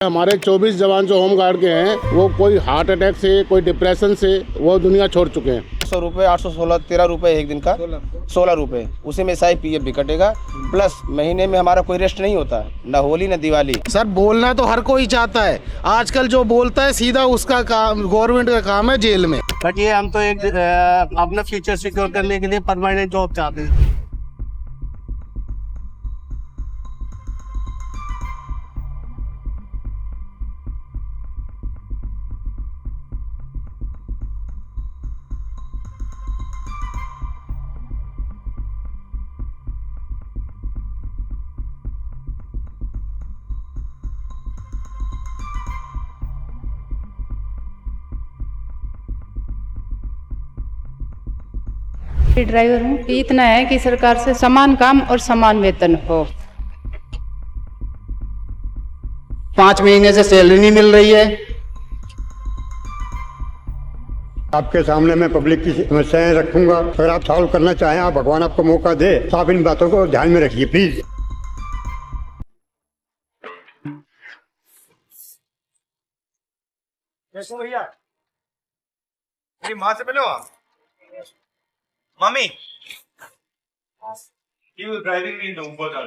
हमारे 24 जवान जो होम गार्ड के हैं वो कोई हार्ट अटैक से, कोई डिप्रेशन से वो दुनिया छोड़ चुके हैं। 100 रुपये, 816, 13 रुपये एक दिन का, 16 रुपये, उसी में SIPF भी कटेगा। प्लस महीने में हमारा कोई रेस्ट नहीं होता, ना होली ना दिवाली। सर बोलना तो हर कोई चाहता है, आजकल जो बोलता है सीधा उसका काम, गवर्नमेंट का काम है जेल में। बट ये हम तो एक अपना फ्यूचर सिक्योर करने के लिए परमानेंट जॉब चाहते हैं। ड्राइवर हूँ कि इतना है कि सरकार से समान काम और समान वेतन हो। 5 महीने से सैलरी नहीं मिल रही है। आपके सामने मैं पब्लिक की समस्याएं रखूंगा, अगर आप सॉल्व करना चाहें, आप भगवान आपको मौका दे तो आप इन बातों को ध्यान में रखिए प्लीज। भैया मेरी माँ से मिलो आप। Mommy, he was driving me in the Uber car.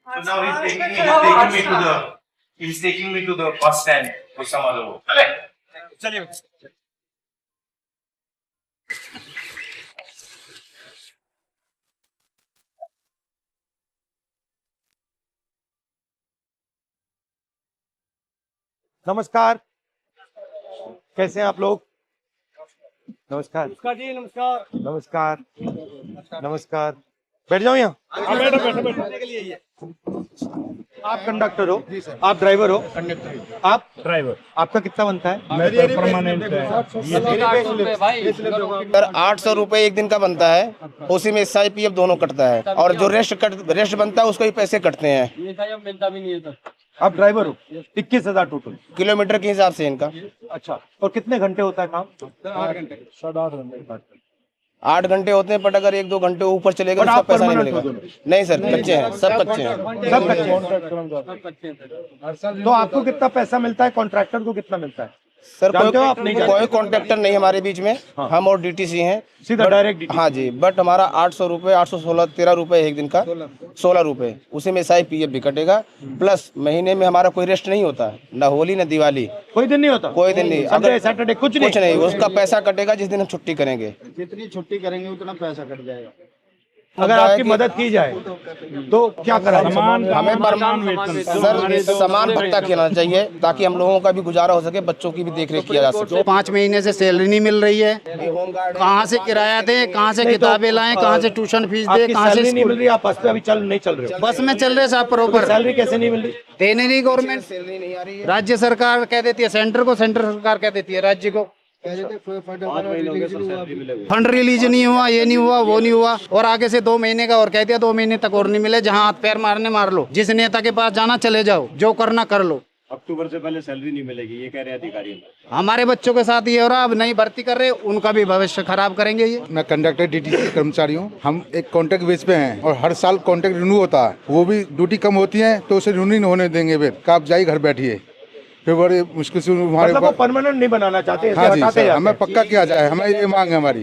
So now he's taking me to the bus stand for some other work. चलिए। नमस्कार, कैसे हैं आप लोग? नमस्कार जी, नमस्कार। नमस्कार नमस्कार। बैठ जाओ यहाँ। आप कंडक्टर हो? आप ड्राइवर हो? कंडक्टर। आप ड्राइवर। आपका कितना बनता है? मैं परमानेंट सर 800 रुपये एक दिन का बनता है, उसी में SIPF दोनों कटता है, और जो रेस्ट बनता है उसको ही पैसे कटते हैं। मिलता भी नहीं है सर। आप ड्राइवर हो? 21,000 टोटल किलोमीटर के हिसाब से इनका। अच्छा, और कितने घंटे होता है काम? 8 घंटे। 8 घंटे होते हैं, बट अगर 1-2 घंटे ऊपर चलेगा तो उसका पैसा नहीं मिलेगा। नहीं सर, कच्चे हैं, सब कच्चे हैं। सब कच्चे हैं। तो आपको कितना पैसा मिलता है? कॉन्ट्रैक्टर को कितना मिलता है? सर कोई कॉन्ट्रैक्टर नहीं हमारे बीच में। हाँ। हम और DTC हैं, सीधा डायरेक्ट DTC। हाँ जी, बट हमारा 800 रुपये, 816, 13 रुपये एक दिन का, 16 रुपये, उसी में SIPF भी कटेगा। प्लस महीने में हमारा कोई रेस्ट नहीं होता, ना होली ना दिवाली। कोई दिन नहीं होता? कोई दिन नहीं, अगर सैटरडे कुछ नहीं, उसका पैसा कटेगा जिस दिन हम छुट्टी करेंगे। जितनी छुट्टी करेंगे उतना पैसा कट जाएगा। अगर आपकी मदद की जाए तो क्या करा? हमें सर समान भत्ता किया चाहिए ताकि हम लोगों का भी गुजारा हो सके, बच्चों की भी देखरेख किया जा सके। 5 महीने से सैलरी नहीं मिल रही है। कहाँ से किराया दें, कहाँ से किताबें लाएं, कहाँ से ट्यूशन फीस दें, कहाँ से नहीं मिल रही? आप बस पे अभी नहीं चल रहे हो? बस में चल रहे साहब प्रॉपर। सैलरी कैसे नहीं मिल रही? देने नहीं गवर्नमेंट, सैलरी नहीं आ रही है। राज्य सरकार कह देती है सेंटर को, सेंटर सरकार कह देती है राज्य को। फंड रिलीज नहीं हुआ, ये नहीं हुआ, वो नहीं हुआ, और आगे से 2 महीने का और कह दिया, 2 महीने तक और नहीं मिले। जहाँ हाथ पैर मारने मार लो, जिस नेता के पास जाना चले जाओ, जो करना कर लो। अक्टूबर से पहले सैलरी नहीं मिलेगी, ये कह रहे अधिकारी। हमारे बच्चों के साथ ये हो रहा, अब नहीं भर्ती कर रहे, उनका भी भविष्य खराब करेंगे ये। मैं कंडक्टर DTC कर्मचारी हूँ। हम एक कॉन्ट्रैक्ट बेस पे हैं और हर साल कॉन्ट्रैक्ट रिन्यू होता है। वो भी ड्यूटी कम होती है तो उसे रिन्यू नहीं होने देंगे, फिर आप जाइए घर बैठिए। फिर बड़े मुश्किल से हमारे मतलब वो परमानेंट नहीं बनाना चाहते, हाँ जी सर, हमें पक्का किया जाए, हमें ये मांग है हमारी,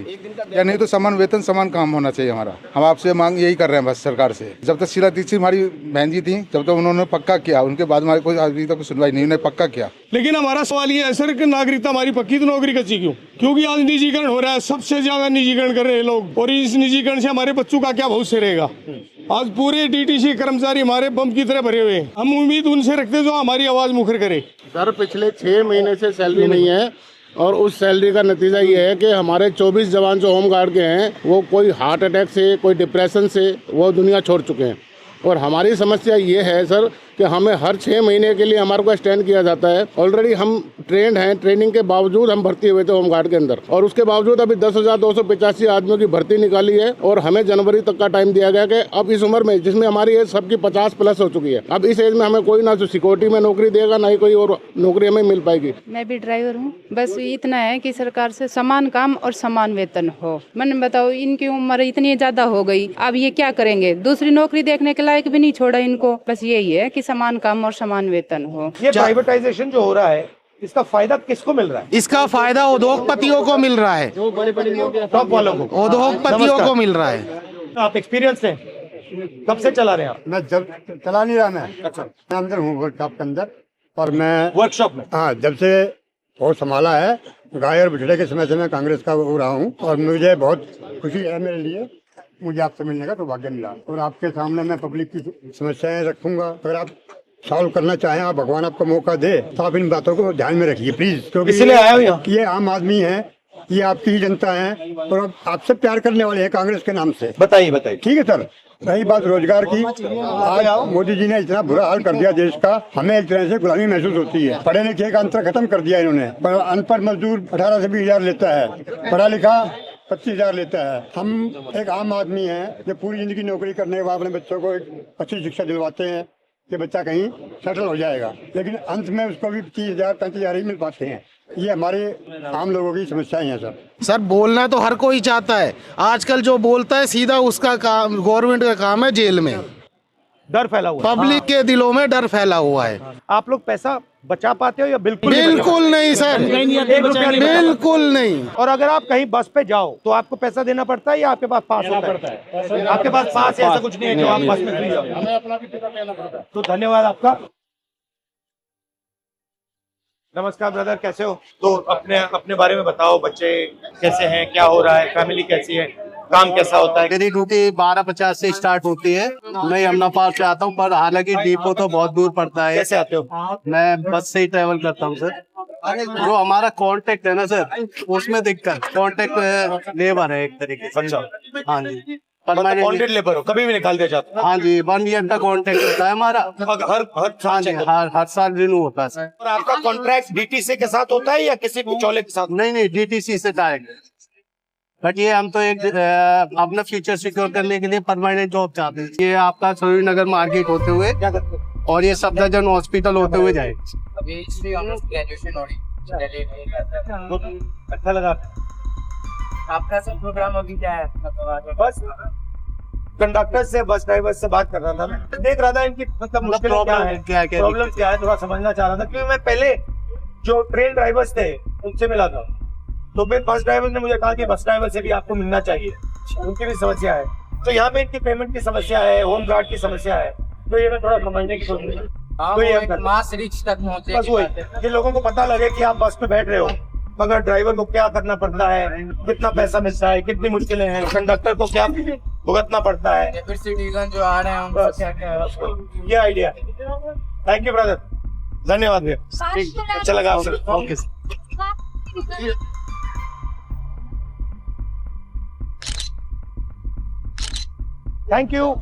या नहीं तो समान वेतन समान काम होना चाहिए हमारा। हम आपसे मांग यही कर रहे हैं बस सरकार से। जब तक शीला दीक्षित हमारी बहन जी थी, जब तक उन्होंने पक्का किया, उनके बाद हमारी कोई अभी तक सुनवाई नहीं, उन्होंने पक्का किया। लेकिन हमारा सवाल ये है सर कि नागरिकता हमारी पक्की तो नौकरी कच्ची क्यों? क्योंकि आज निजीकरण हो रहा है, सबसे ज्यादा निजीकरण कर रहे हैं लोग, और इस निजीकरण से हमारे बच्चों का क्या भविष्य रहेगा? आज पूरे DTC कर्मचारी हमारे बम की तरह भरे हुए हैं। हम उम्मीद उनसे रखते जो हमारी आवाज मुखर करे। सर पिछले 6 महीने से सैलरी नहीं है, और उस सैलरी का नतीजा ये है कि हमारे 24 जवान जो होम गार्ड के हैं वो कोई हार्ट अटैक से, कोई डिप्रेशन से वो दुनिया छोड़ चुके हैं। और हमारी समस्या ये है सर कि हमें हर 6 महीने के लिए हमारे को स्टैंड किया जाता है। ऑलरेडी हम ट्रेंड हैं, ट्रेनिंग के बावजूद हम भर्ती हुए थे होमगार्ड के अंदर, और उसके बावजूद अभी 10,285 आदमियों की भर्ती निकाली है, और हमें जनवरी तक का टाइम दिया गया कि अब इस उम्र में, जिसमें हमारी एज सबकी 50+ हो चुकी है, अब इस एज में हमें कोई ना तो सिक्योरिटी में नौकरी देगा, ना ही कोई और नौकरी हमें मिल पाएगी। मैं भी ड्राइवर हूँ, बस इतना है कि सरकार से समान काम और समान वेतन हो। मैंने बताओ, इनकी उम्र इतनी ज्यादा हो गई, अब ये क्या करेंगे? दूसरी नौकरी देखने के लायक भी नहीं छोड़ा इनको। बस यही है कि समान काम और समान वेतन हो। ये प्राइवेटाइजेशन जो हो रहा है इसका फायदा किसको मिल रहा है? इसका फायदा उद्योगपतियों को मिल रहा है, टॉप वालों को, उद्योगपतियों को मिल रहा है। आप एक्सपीरियंस हैं, कब से चला रहे हैं आप? मैं जब चला नहीं रहा, मैं अंदर हूँ वर्कशॉप के अंदर, और मैं वर्कशॉप में, हाँ, जब से बहुत संभाला है, गाय और बछड़े के समय से मैं कांग्रेस का हो रहा हूँ, और मुझे बहुत खुशी है मेरे लिए, मुझे आपसे मिलने का सौभाग्य मिला। और आपके सामने मैं पब्लिक की समस्याएं रखूंगा। अगर आप सॉल्व करना चाहें, आप भगवान आपको मौका दे, तो आप इन बातों को ध्यान में रखिए प्लीज, क्योंकि इसलिए आया हूँ यहाँ। ये आम आदमी है, ये आपकी ही जनता है, और आपसे प्यार करने वाले हैं कांग्रेस के नाम से। बताइए। ठीक है सर। रही बात रोजगार की, आज मोदी जी ने इतना बुरा हाल कर दिया देश का, हमें एक तरह से गुलामी महसूस होती है। पढ़े लिखे का अंतर खत्म कर दिया इन्होंने। अनपढ़ मजदूर 18 से 20 हजार लेता है, पढ़ा लिखा 25 हजार लेता है। हम एक आम आदमी है जो पूरी जिंदगी नौकरी करने के बाद अपने बच्चों को एक अच्छी शिक्षा दिलवाते हैं कि बच्चा कहीं सेटल हो जाएगा, लेकिन अंत में उसको भी 30 हजार 35 हजार ही मिल पाते हैं। ये हमारे आम लोगों की समस्याएं हैं सर। सर बोलना तो हर कोई चाहता है, आजकल जो बोलता है सीधा उसका काम, गवर्नमेंट का काम है जेल में। डर फैला हुआ है। पब्लिक के दिलों में डर फैला हुआ है। आप लोग पैसा बचा पाते हो या बिल्कुल बिल्कुल नहीं सर, बिल्कुल नहीं। और अगर आप कहीं बस पे जाओ तो आपको पैसा देना पड़ता है या आपके पास पास होता है? आपके पास पास ऐसा कुछ नहीं है जो आप बस में फ्री जाओ। तो धन्यवाद आपका। नमस्कार ब्रदर, कैसे हो? तो अपने अपने बारे में बताओ, बच्चे कैसे हैं, क्या हो रहा है, फैमिली कैसी है, काम कैसा होता है? मेरी ड्यूटी 12:50 से स्टार्ट होती है। मैं यमुना पार से आता हूँ, पर हालांकि डिपो तो बहुत दूर पड़ता है। कैसे आते हो? मैं बस से ही ट्रेवल करता हूँ सर। जो हमारा कांटेक्ट है ना सर, उसमें दिक्कत, कांटेक्ट लेबर है एक तरीके से। अच्छा, हाँ जी, कॉन्ट्रैक्ट लेबर हो, कभी भी निकाल दिया जाता है? हाँ जी, 1 ईयर का कॉन्ट्रैक्ट होता है हमारा। हाँ जी, हर साल रिन्यू होता है सर। और आपका कॉन्ट्रैक्ट डीटीसी के साथ होता है या किसी बिचौले के साथ? नहीं, डीटीसी से डायरेक्ट। बट ये हम तो एक अपना फ्यूचर सिक्योर करने के लिए परमानेंट जॉब चाहते हैं। ये आपका श्रीनगर मार्केट होते हुए और ये सफदरजंग हॉस्पिटल होते हुए जाए। अच्छा लगा। आपका सब प्रोग्राम अभी क्या है? बस कंडक्टर से, बस ड्राइवर से बात कर रहा था मैं, देख रहा था इनकी मतलब मुश्किलें क्या है, प्रॉब्लम क्या है, थोड़ा समझना चाह रहा था। क्योंकि मैं पहले जो ट्रेन ड्राइवर्स थे उनसे मिला था, तो फिर बस ड्राइवर ने मुझे कहा कि बस ड्राइवर से भी आपको मिलना चाहिए, उनकी भी समस्या है। तो यहाँ पे इनकी पेमेंट की समस्या है, होम गार्ड की समस्या है, तो ये मैं थोड़ा समझने की कोशिश तो ये मास रीच तक पहुंचे। बस वही कि लोगों को पता लगे कि आप बस में बैठ रहे हो, मगर ड्राइवर को क्या करना पड़ता है, कितना पैसा मिलता है, कितनी मुश्किलें हैं, कंडक्टर को क्या भुगतना पड़ता है, फिर सिटीजन जो आ रहे हैं उनको क्या क्या, ये आइडिया। थैंक यू ब्रदर, धन्यवाद भैया, अच्छा लगा आपसे। Okay thank you.